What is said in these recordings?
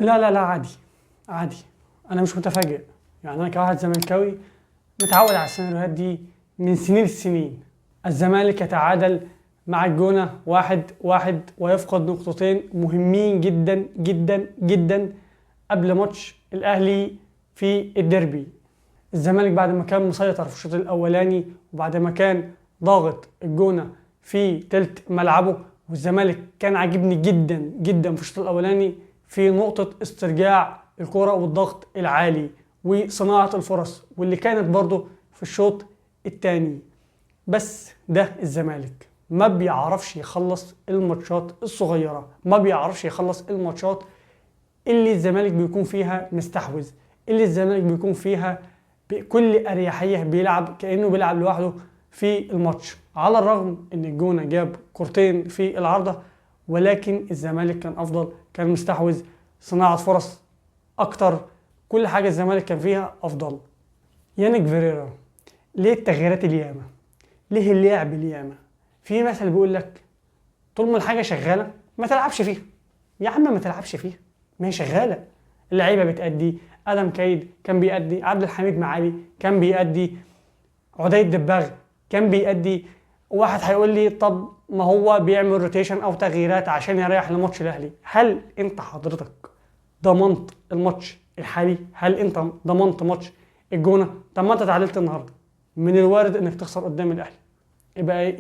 لا لا لا، عادي عادي. انا مش متفاجئ، يعني انا كواحد زملكاوي متعود على السيناريوهات دي من سنين السنين. الزمالك يتعادل مع الجونة 1-1 ويفقد نقطتين مهمين جدا جدا جدا قبل ماتش الأهلي في الديربي. الزمالك بعد ما كان مسيطر في الشوط الأولاني وبعد ما كان ضاغط الجونة في تلت ملعبه، والزمالك كان عاجبني جدا جدا في الشوط الأولاني في نقطة استرجاع الكرة والضغط العالي وصناعة الفرص، واللي كانت برضه في الشوط الثاني. بس ده الزمالك ما بيعرفش يخلص الماتشات الصغيرة، ما بيعرفش يخلص الماتشات اللي الزمالك بيكون فيها مستحوذ، اللي الزمالك بيكون فيها بكل أريحية بيلعب كأنه بيلعب لوحده في الماتش. على الرغم ان الجونة جاب كورتين في العارضة، ولكن الزمالك كان افضل، كان مستحوذ، صناعة فرص اكتر، كل حاجة الزمالك كان فيها افضل. يانيك فيريرا، ليه التغييرات الياما؟ ليه اللعب الياما؟ في مثل بيقول لك طول ما الحاجة شغالة ما تلعبش فيها. يا عم ما تلعبش فيها، ما هي شغالة، اللعيبة بتأدي، ادم كايد كان بيأدي، عبد الحميد معالي كان بيأدي، عدي دباغ كان بيأدي. واحد هيقول لي طب ما هو بيعمل روتيشن او تغييرات عشان يريح لماتش الاهلي. هل انت حضرتك ضمنت الماتش الحالي؟ هل انت ضمنت ماتش الجونه؟ طب ما انت اتعادلت النهارده، من الوارد انك تخسر قدام الاهلي.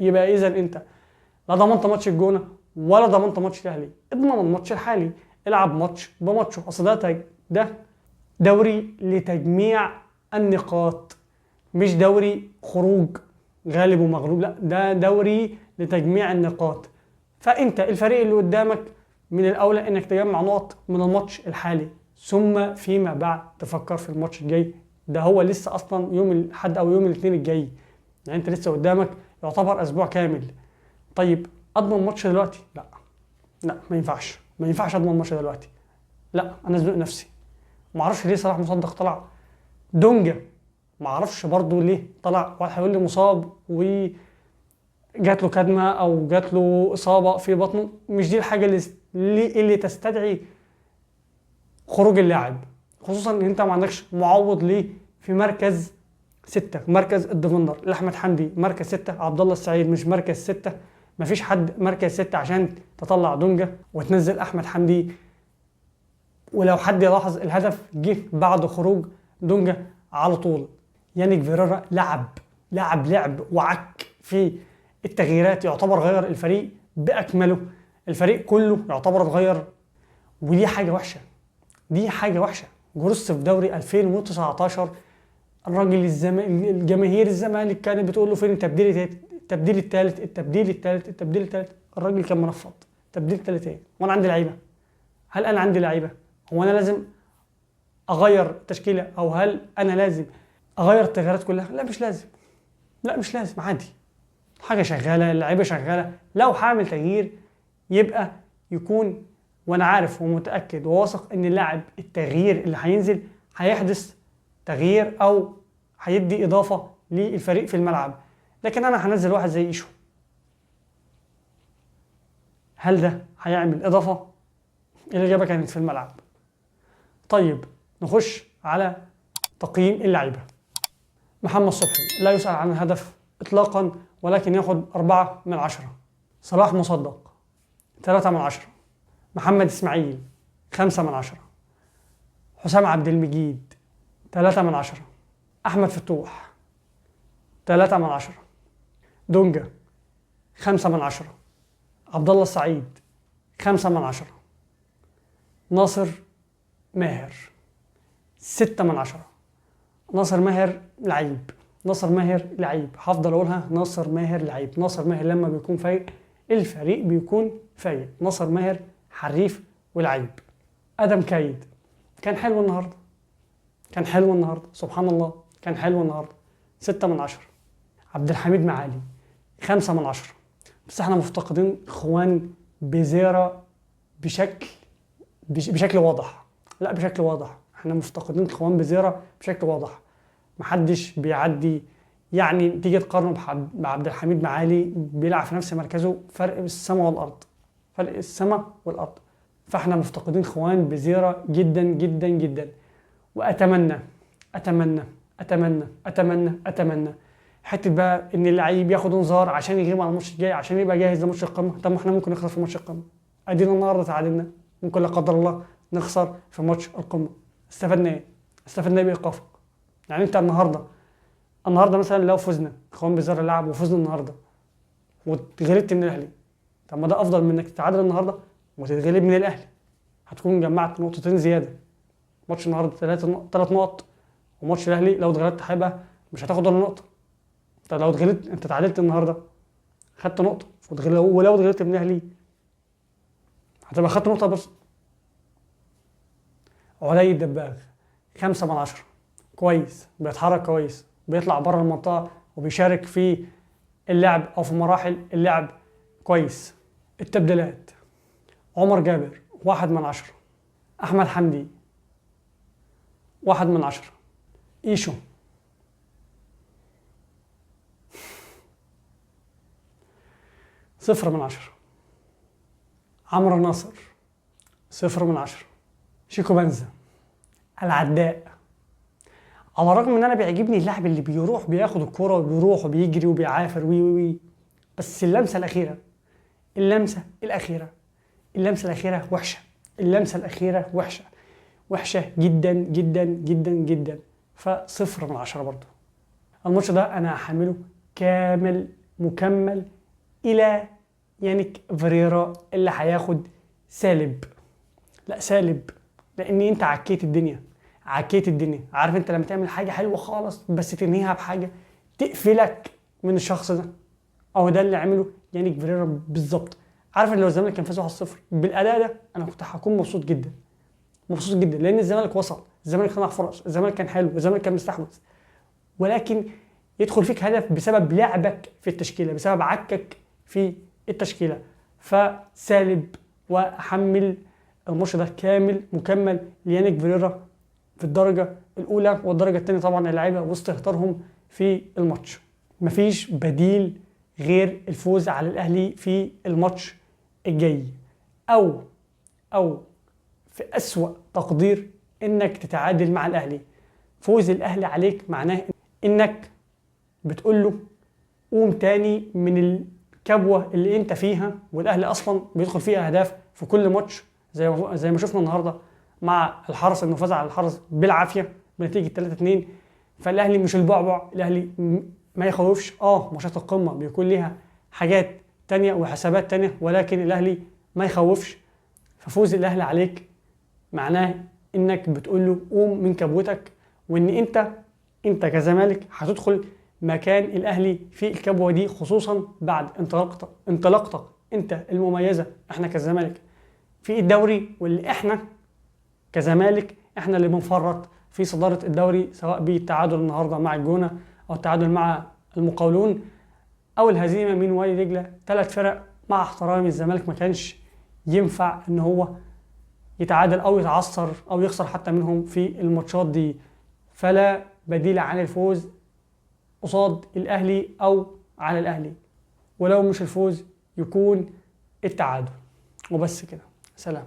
يبقى اذا انت لا ضمنت ماتش الجونه ولا ضمنت ماتش الاهلي. اضمن الماتش الحالي، العب ماتش بماتشه. اصل ده دوري لتجميع النقاط، مش دوري خروج غالب ومغلوب، لا ده دوري لتجميع النقاط. فانت الفريق اللي قدامك من الاولى انك تجمع نقط من الماتش الحالي، ثم فيما بعد تفكر في الماتش الجاي. ده هو لسه اصلا يوم الاحد او يوم الاثنين الجاي، يعني انت لسه قدامك يعتبر اسبوع كامل. طيب اضمن ماتش دلوقتي؟ لا لا، ما ينفعش اضمن ماتش دلوقتي. لا انا ازنق نفسي. ما اعرفش ليه صلاح مصدق طلع دونجا، ما اعرفش برضو ليه طلع. واحد هيقول لي مصاب وجات له كدمه او جات له اصابه في بطنه، مش دي الحاجه اللي تستدعي خروج اللاعب، خصوصا ان انت ما عندكش معوض ليه في مركز 6، مركز الديفندر. لاحمد حمدي مركز 6، عبد الله السعيد مش مركز 6. مفيش حد مركز 6 عشان تطلع دونجا وتنزل احمد حمدي. ولو حد يلاحظ الهدف جه بعد خروج دونجا على طول. يانيك فيريرا لعب وعك في التغييرات، يعتبر غير الفريق باكمله، الفريق كله يعتبر اتغير. ودي حاجه وحشه، دي حاجه وحشه. جروس في دوري 2019 الراجل الجماهير الزمالك كانت بتقول له فين التبديل الثالث. الراجل كان منفض. تبديل ثالث ايه وانا عندي لعيبه؟ هل انا عندي لعيبه؟ هو انا لازم اغير التشكيله؟ او هل انا لازم اغير التغييرات كلها؟ لا مش لازم، عادي، حاجه شغاله، اللعيبه شغاله. لو هعمل تغيير يبقى يكون وانا عارف ومتاكد وواثق ان اللاعب التغيير اللي هينزل هيحدث تغيير او هيدي اضافه للفريق في الملعب. لكن انا هنزل واحد زي ايشو، هل ده هيعمل اضافه؟ الاجابه كانت في الملعب. طيب نخش على تقييم اللعيبه. محمد صبحي لا يسأل عن الهدف اطلاقا، ولكن ياخد 4/10. صلاح مصدق 3/10. محمد اسماعيل 5/10. حسام عبد المجيد 3/10. احمد فتوح 3/10. دونجا 5/10. عبد الله السعيد 5/10. ناصر ماهر 6/10. ناصر ماهر لعيب، هفضل اقولها، ناصر ماهر لعيب. ناصر ماهر لما بيكون فايق الفريق بيكون فايق. ناصر ماهر حريف ولعيب. ادم كايد كان حلو النهارده، سبحان الله كان حلو النهارده، 6/10. عبد الحميد معالي 5/10. بس احنا مفتقدين اخوان بزيرة بشكل واضح. لا بشكل واضح احنا مفتقدين اخوان بزيرة بشكل واضح. محدش بيعدي، يعني تيجي تقارنه بعبد الحميد معالي بيلعب في نفس مركزه، فرق السماء والارض. فاحنا مفتقدين خوان بزيرة جدا جدا جدا. واتمنى اتمنى اتمنى اتمنى اتمنى حته بقى ان اللعيب ياخد انذار عشان يغيب على الماتش الجاي عشان يبقى جاهز لماتش القمه. طب ما احنا ممكن نخسر في ماتش القمه، ادينا النهارده تعادلنا، ممكن لا قدر الله نخسر في ماتش القمه. استفدنا ايه؟ استفدنا ايه بايقافك؟ يعني انت النهارده مثلا لو فزنا خوان بزيرة لعب وفزنا النهارده واتغلبت من الاهلي، طب ما ده افضل من انك تتعادل النهارده وتتغلب من الاهلي. هتكون جمعت نقطتين زياده. ماتش النهارده 3 نقط، وماتش الاهلي لو اتغلبت هيبقى مش هتاخد ولا نقطه. طب لو اتغلبت انت اتعادلت النهارده خدت نقطه، ولو اتغلبت من الاهلي هتبقى خدت نقطه بس. علي الدباغ 5/10، كويس، بيتحرك كويس، بيطلع بره المنطقه وبيشارك في اللعب او في مراحل اللعب كويس. التبديلات: عمر جابر 1/10، احمد حمدي 1/10، ايشو 0/10، عمرو ناصر 0/10، شيكو بنزا العداء. على الرغم ان انا بيعجبني اللاعب اللي بيروح بياخد الكرة وبيروح وبيجري وبيعافر وي، بس اللمسة الأخيرة وحشة. اللمسة الأخيرة وحشة جدا جدا جدا جدا. ف0/10 برضه. الماتش ده أنا هحمله كامل مكمل إلى يانيك فيريرا اللي هياخد سالب. لا سالب، لأن أنت عكيت الدنيا. عارف أنت لما تعمل حاجة حلوة خالص بس تنهيها بحاجة تقفلك من الشخص ده، أو ده اللي عمله يانيك فيريرا بالظبط. عارف ان لو الزمالك كان فاز 1-0 بالاداء ده انا كنت هكون مبسوط جدا لان الزمالك وصل، الزمالك صنع فرص، الزمالك كان حلو، الزمالك كان مستحوذ، ولكن يدخل فيك هدف بسبب لعبك في التشكيله، بسبب عكك في التشكيله. فسالب، واحمل الماتش ده كامل مكمل ليانيك فيريرا في الدرجه الاولى والدرجه الثانيه طبعا اللعيبه واستهتارهم في الماتش. مفيش بديل غير الفوز على الاهلي في الماتش الجاي، او في أسوأ تقدير انك تتعادل مع الاهلي. فوز الاهلي عليك معناه انك بتقول له قوم تاني من الكبوه اللي انت فيها، والاهلي اصلا بيدخل فيها اهداف في كل ماتش زي ما شفنا النهارده مع الحرس، انه فاز على الحرس بالعافيه بنتيجه 3-2. فالاهلي مش البعبع، الاهلي ما يخوفش. ماتشات القمه بيكون ليها حاجات تانية وحسابات تانية، ولكن الاهلي ما يخوفش. ففوز الاهلي عليك معناه انك بتقول له قوم من كبوتك، وان انت كزمالك هتدخل مكان الاهلي في الكبوه دي، خصوصا بعد انطلاقتك انت المميزه. احنا كزمالك في الدوري، واللي احنا كزمالك احنا اللي بنفرط في صداره الدوري، سواء بالتعادل النهارده مع الجونه او التعادل مع المقاولون او الهزيمه من وادي دجله. 3 فرق مع احترامي الزمالك ما كانش ينفع ان هو يتعادل او يتعثر او يخسر حتى منهم في الماتشات دي. فلا بديل عن الفوز قصاد الاهلي او على الاهلي، ولو مش الفوز يكون التعادل. وبس كده، سلام.